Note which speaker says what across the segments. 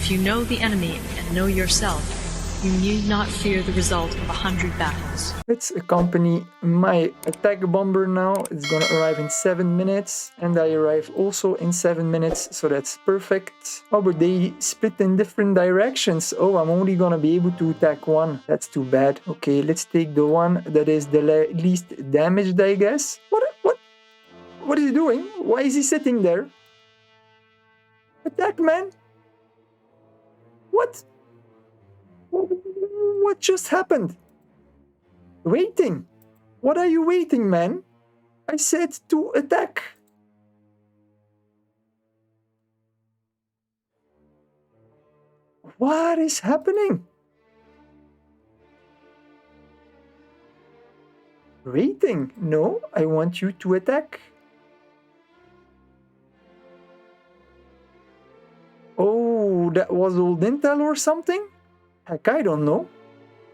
Speaker 1: If you know the enemy and know yourself, you need not fear the result of 100 battles.
Speaker 2: Let's accompany my attack bomber now. It's gonna arrive in 7 minutes, and I arrive also in 7 minutes, so that's perfect. Oh, but they split in different directions. Oh, I'm only gonna be able to attack one. That's too bad. Okay, let's take the one that is the least damaged, I guess. What is he doing? Why is he sitting there? Attack, man! What? What just happened? Waiting. What are you waiting, man? I said to attack. What is happening? Waiting. No, I want you to attack. Oh, that was old intel or something? Heck, I don't know.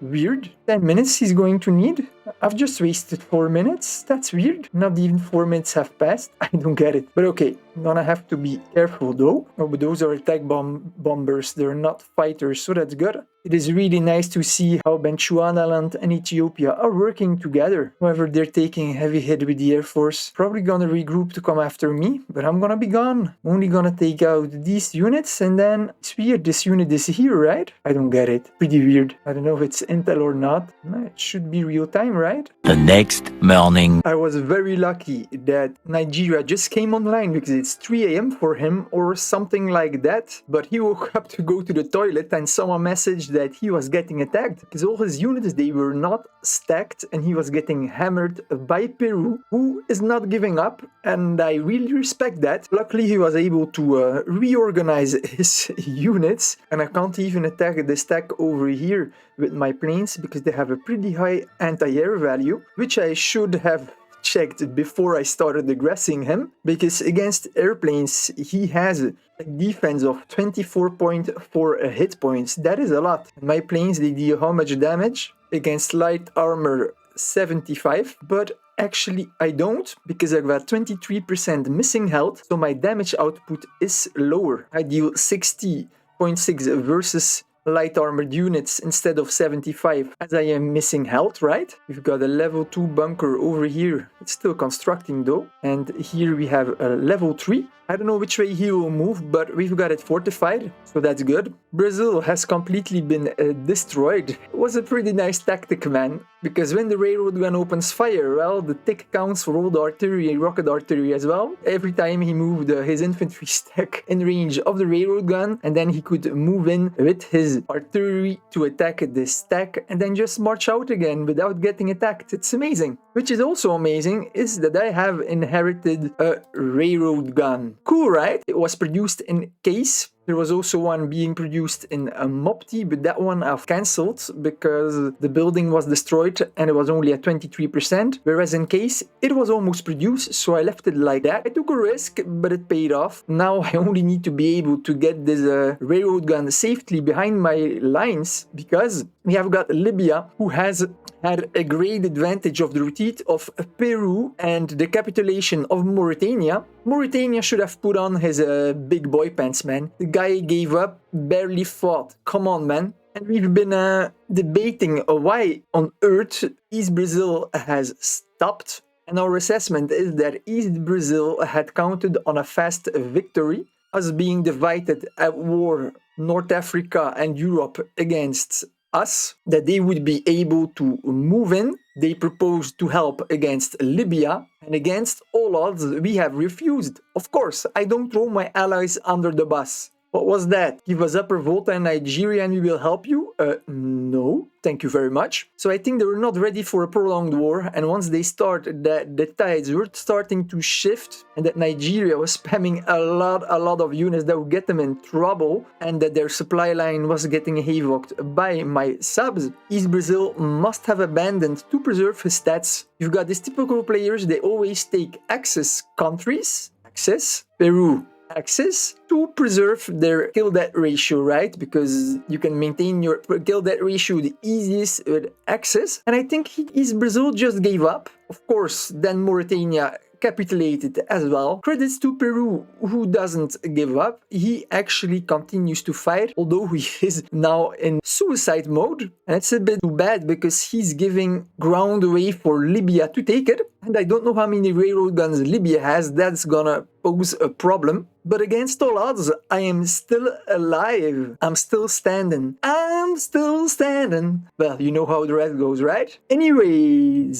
Speaker 2: Weird. 10 minutes he's going to need. I've just wasted 4 minutes. That's weird. Not even 4 minutes have passed. I don't get it. But okay, I'm gonna have to be careful though. Oh, but those are attack bombers. They're not fighters, so that's good. It is really nice to see how Bechuanaland and Ethiopia are working together. However, they're taking a heavy hit with the Air Force. Probably gonna regroup to come after me, but I'm gonna be gone. Only gonna take out these units, and then it's weird. This unit is here, right? I don't get it. Pretty weird. I don't know if it's intel or not. It should be real time, right?
Speaker 3: The next morning.
Speaker 2: I was very lucky that Nigeria just came online because it's 3 a.m. for him or something like that. But he woke up to go to the toilet and someone messaged that he was getting attacked because all his units, they were not stacked and he was getting hammered by Peru, who is not giving up, and I really respect that. Luckily he was able to reorganize his units, and I can't even attack the stack over here with my planes because they have a pretty high anti-air value, which I should have checked before I started aggressing him, because against airplanes he has a defense of 24.4 hit points. That is a lot. My planes, they deal how much damage? Against light armor 75, but actually I don't, because I've got 23% missing health, so my damage output is lower. I deal 60.6 versus light armored units instead of 75, as I am missing health, right? We've got a level 2 bunker over here. It's still constructing though. And here we have a level 3. I don't know which way he will move, but we've got it fortified, so that's good. Brazil has completely been destroyed. It was a pretty nice tactic, man, because when the railroad gun opens fire, well, the tick counts for all the artillery and rocket artillery as well. Every time he moved his infantry stack in range of the railroad gun, and then he could move in with his artillery to attack this stack, and then just march out again without getting attacked. It's amazing. Which is also amazing is that I have inherited a railroad gun. Cool, right? It was produced in case. There was also one being produced in a Mopti, but that one I've cancelled because the building was destroyed and it was only at 23%. Whereas in case, it was almost produced, so I left it like that. I took a risk, but it paid off. Now I only need to be able to get this railroad gun safely behind my lines, because we have got Libya, who has had a great advantage of the retreat of Peru and the capitulation of Mauritania. Mauritania should have put on his big boy pants, man. The guy gave up, barely fought. Come on, man. And we've been debating why on earth East Brazil has stopped. And our assessment is that East Brazil had counted on a fast victory, us being divided at war, North Africa and Europe against us, that they would be able to move in. They proposed to help against Libya, and against all odds, we have refused. Of course, I don't throw my allies under the bus. What was that? Give us Upper Volta and Nigeria and we will help you? No, thank you very much. So I think they were not ready for a prolonged war, and once they started, the tides were starting to shift, and that Nigeria was spamming a lot of units that would get them in trouble, and that their supply line was getting havocked by my subs. East Brazil must have abandoned to preserve his stats. You've got these typical players, they always take Axis countries, Axis, Peru, Axis, to preserve their kill-death ratio, right? Because you can maintain your kill-death ratio the easiest with Axis. And I think East Brazil just gave up. Of course, then Mauritania capitulated as well. Credits to Peru, who doesn't give up. He actually continues to fight, although he is now in suicide mode. And it's a bit too bad because he's giving ground away for Libya to take it. And I don't know how many railroad guns Libya has. That's gonna pose a problem. But against all odds, I am still alive. I'm still standing. I'm still standing. Well, you know how the rest goes, right? Anyways,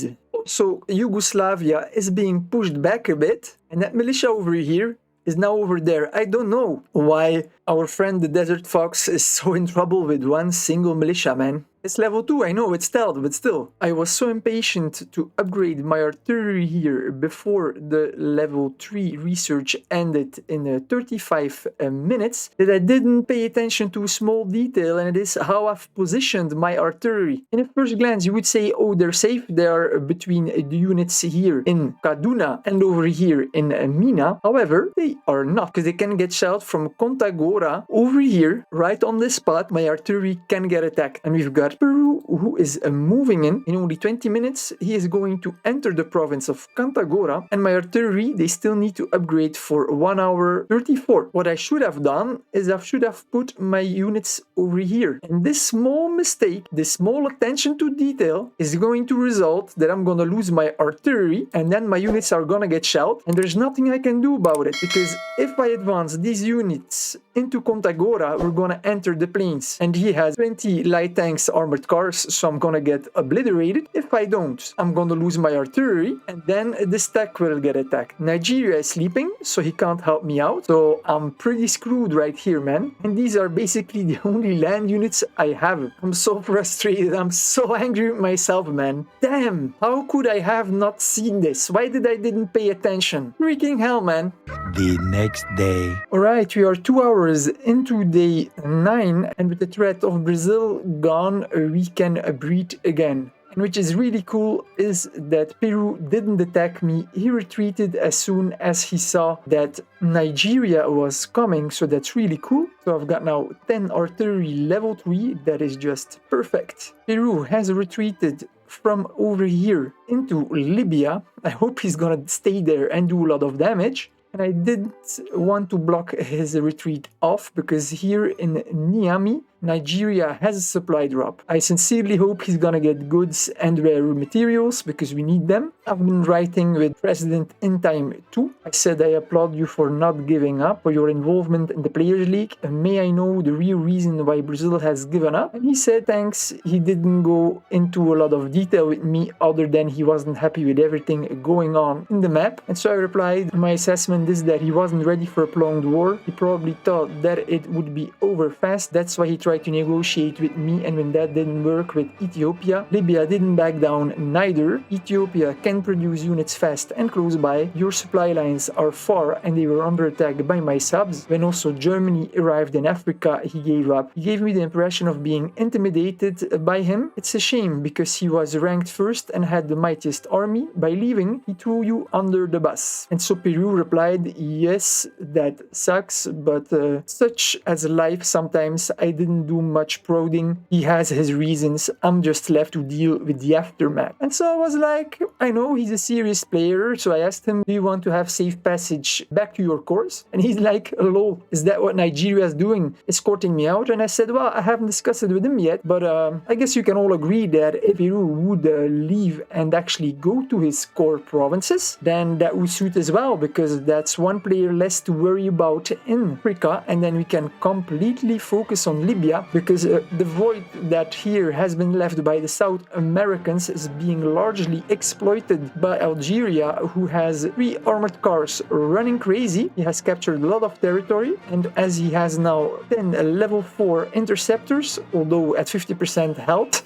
Speaker 2: so Yugoslavia is being pushed back a bit. And that militia over here is now over there. I don't know why our friend the Desert Fox is so in trouble with one single militiaman. It's level 2, I know, it's stealth, but still. I was so impatient to upgrade my artillery here before the level 3 research ended in 35 minutes that I didn't pay attention to a small detail, and it is how I've positioned my artillery. In a first glance, you would say, oh, they're safe. They are between the units here in Kaduna and over here in Mina. However, they are not, because they can get shelled from Kontagora over here, right on this spot. My artillery can get attacked, and we've got Peru, who is moving in only 20 minutes. He is going to enter the province of Cantagora, and my artillery, they still need to upgrade for 1 hour 34. What I should have done is I should have put my units over here. And this small mistake, this small attention to detail is going to result that I'm going to lose my artillery, and then my units are going to get shelled, and there's nothing I can do about it, because if I advance these units into Contagora, we're going to enter the plains, and he has 20 light tanks, armored cars, so I'm gonna get obliterated. If I don't, I'm gonna lose my artillery, and then the stack will get attacked. Nigeria is sleeping, so he can't help me out, so I'm pretty screwed right here, man. And these are basically the only land units I have. I'm so frustrated, I'm so angry with myself, man. Damn, how could I have not seen this? Why did I didn't pay attention? Freaking hell, man.
Speaker 3: The next day.
Speaker 2: Alright, we are 2 hours into day 9, and with the threat of Brazil gone, we can breathe again. And which is really cool is that Peru didn't attack me. He retreated as soon as he saw that Nigeria was coming, so that's really cool. So I've got now 10 artillery level 3, that is just perfect. Peru has retreated from over here into Libya. I hope he's gonna stay there and do a lot of damage. And I didn't want to block his retreat off, because here in Niamey, Nigeria has a supply drop. I sincerely hope he's gonna get goods and rare materials, because we need them. I've been writing with President in time too. I said I applaud you for not giving up, for your involvement in the Players League, and may I know the real reason why Brazil has given up. And he said thanks. He didn't go into a lot of detail with me, other than he wasn't happy with everything going on in the map. And so I replied, my assessment is that he wasn't ready for a prolonged war. He probably thought that it would be over fast. That's why he tried to negotiate with me, and when that didn't work with Ethiopia, Libya didn't back down neither. Ethiopia can produce units fast and close by. Your supply lines are far, and they were under attack by my subs. When also Germany arrived in Africa, he gave up. He gave me the impression of being intimidated by him. It's a shame, because he was ranked first and had the mightiest army. By leaving, he threw you under the bus. And so Peru replied, yes, that sucks, but such as life sometimes. I didn't do much prodding. He has his reasons. I'm just left to deal with the aftermath. And so I was like, I know he's a serious player, so I asked him, do you want to have safe passage back to your course? And he's like, lol, is that what Nigeria is doing? Escorting me out? And I said, well, I haven't discussed it with him yet, but I guess you can all agree that if Peru would leave and actually go to his core provinces, then that would suit as well, because that's one player less to worry about in Africa, and then we can completely focus on Libya, because the void that here has been left by the South Americans is being largely exploited by Algeria, who has 3 armored cars running crazy. He has captured a lot of territory, and as he has now 10 level 4 interceptors, although at 50% health,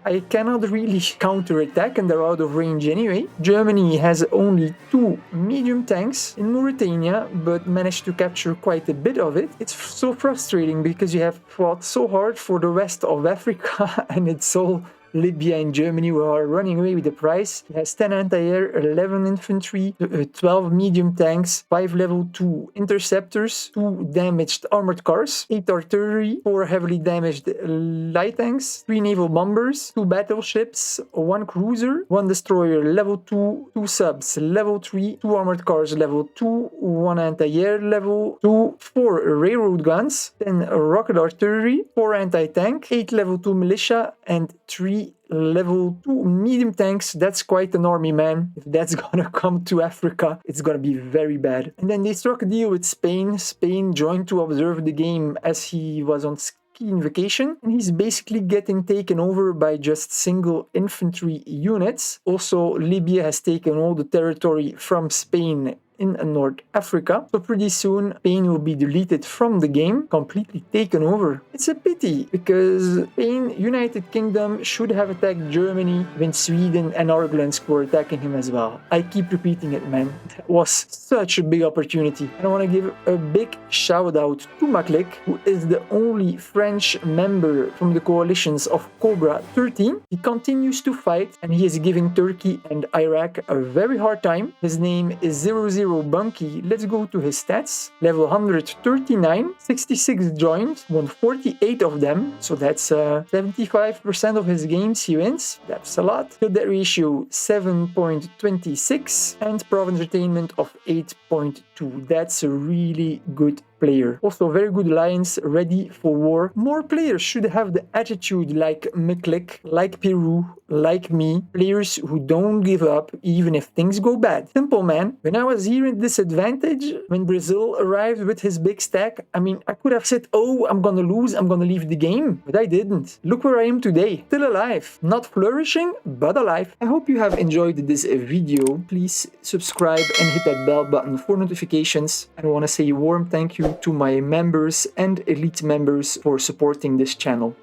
Speaker 2: I cannot really counterattack, and they're out of range anyway. Germany has only 2 medium tanks in Mauritania, but managed to capture quite a bit of it. It's so frustrating, because you have fought so hard for the rest of Africa, and it's all Libya and Germany were running away with the prize. He has 10 anti-air, 11 infantry, 12 medium tanks, 5 level 2 interceptors, 2 damaged armored cars, 8 artillery, 4 heavily damaged light tanks, 3 naval bombers, 2 battleships, 1 cruiser, 1 destroyer level 2, 2 subs level 3, 2 armored cars level 2, 1 anti-air level 2, 4 railroad guns, 10 rocket artillery, 4 anti-tank, 8 level 2 militia, and 3 level 2 medium tanks. That's quite an army, man. If that's gonna come to Africa, it's gonna be very bad. And then they struck a deal with Spain. Spain joined to observe the game as he was on skiing vacation, and he's basically getting taken over by just single infantry units. Also, Libya has taken all the territory from Spain in North Africa, so pretty soon Spain will be deleted from the game, completely taken over. It's a pity, because Spain, United Kingdom should have attacked Germany when Sweden and Ireland were attacking him as well. I keep repeating it, man. That was such a big opportunity. And I want to give a big shout out to Maklik, who is the only French member from the coalitions of Cobra 13. He continues to fight, and he is giving Turkey and Iraq a very hard time. His name is 00 Bunky. Let's go to his stats. Level 139, 66 joined, won 48 of them, so that's 75% of his games he wins. That's a lot. Kill death ratio 7.26 and province attainment of 8.2. That's a really good player. Also very good alliance, ready for war. More players should have the attitude like Miklik, like Peru, like me. Players who don't give up even if things go bad. Simple, man. When I was here in disadvantage, when Brazil arrived with his big stack, I mean, I could have said, oh, I'm gonna lose, I'm gonna leave the game. But I didn't. Look where I am today. Still alive. Not flourishing, but alive. I hope you have enjoyed this video. Please subscribe and hit that bell button for notifications. I want to say a warm thank you to my members and elite members for supporting this channel.